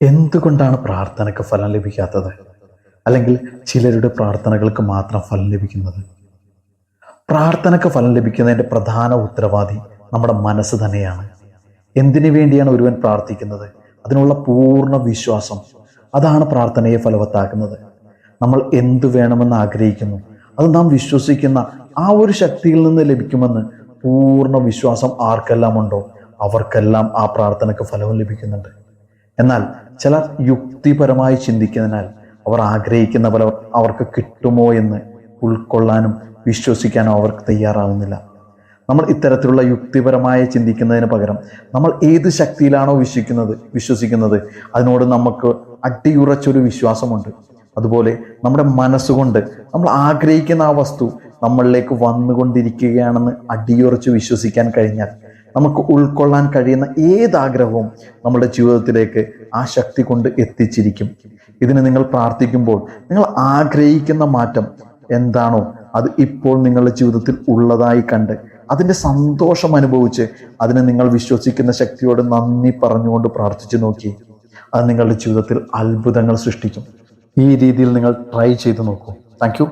എന്തുകൊണ്ടാണ് പ്രാർത്ഥനയ്ക്ക് ഫലം ലഭിക്കാത്തത്? അല്ലെങ്കിൽ ചിലരുടെ പ്രാർത്ഥനകൾക്ക് മാത്രം ഫലം ലഭിക്കുന്നത്? പ്രാർത്ഥനയ്ക്ക് ഫലം ലഭിക്കുന്നതിൻ്റെ പ്രധാന ഉത്തരവാദി നമ്മുടെ മനസ്സ് തന്നെയാണ്. എന്തിനു വേണ്ടിയാണ് ഒരുവൻ പ്രാർത്ഥിക്കുന്നത്? അതിനുള്ള പൂർണ്ണ വിശ്വാസം, അതാണ് പ്രാർത്ഥനയെ ഫലവത്താക്കുന്നത്. നമ്മൾ എന്തു വേണമെന്ന് ആഗ്രഹിക്കുന്നു, അത് നാം വിശ്വസിക്കുന്ന ആ ഒരു ശക്തിയിൽ നിന്ന് ലഭിക്കുമെന്ന് പൂർണ്ണ വിശ്വാസം ആർക്കെല്ലാം ഉണ്ടോ അവർക്കെല്ലാം ആ പ്രാർത്ഥനയ്ക്ക് ഫലവും ലഭിക്കുന്നുണ്ട്. എന്നാൽ ചിലർ യുക്തിപരമായി ചിന്തിക്കുന്നതിനാൽ അവർ ആഗ്രഹിക്കുന്ന ഫലം അവർക്ക് കിട്ടുമോ എന്ന് ഉൾക്കൊള്ളാനും വിശ്വസിക്കാനും അവർക്ക് തയ്യാറാവുന്നില്ല. നമ്മൾ ഇത്തരത്തിലുള്ള യുക്തിപരമായി ചിന്തിക്കുന്നതിന് പകരം നമ്മൾ ഏത് ശക്തിയിലാണോ വിശ്വസിക്കുന്നത് അതിനോട് നമുക്ക് അടിയുറച്ചൊരു വിശ്വാസമുണ്ട്. അതുപോലെ നമ്മുടെ മനസ്സുകൊണ്ട് നമ്മൾ ആഗ്രഹിക്കുന്ന ആ വസ്തു നമ്മളിലേക്ക് വന്നുകൊണ്ടിരിക്കുകയാണെന്ന് അടിയുറച്ച് വിശ്വസിക്കാൻ കഴിഞ്ഞാൽ നമുക്ക് ഉൾക്കൊള്ളാൻ കഴിയുന്ന ഏതാഗ്രഹവും നമ്മുടെ ജീവിതത്തിലേക്ക് ആ ശക്തി കൊണ്ട് എത്തിച്ചിരിക്കും. ഇതിന് നിങ്ങൾ പ്രാർത്ഥിക്കുമ്പോൾ നിങ്ങൾ ആഗ്രഹിക്കുന്ന മാറ്റം എന്താണോ അത് ഇപ്പോൾ നിങ്ങളുടെ ജീവിതത്തിൽ ഉള്ളതായി കണ്ട് അതിൻ്റെ സന്തോഷം അനുഭവിച്ച് അതിന് നിങ്ങൾ വിശ്വസിക്കുന്ന ശക്തിയോട് നന്ദി പറഞ്ഞുകൊണ്ട് പ്രാർത്ഥിച്ചു നോക്കി. അത് നിങ്ങളുടെ ജീവിതത്തിൽ അത്ഭുതങ്ങൾ സൃഷ്ടിക്കും. ഈ രീതിയിൽ നിങ്ങൾ ട്രൈ ചെയ്ത് നോക്കൂ. Thank you.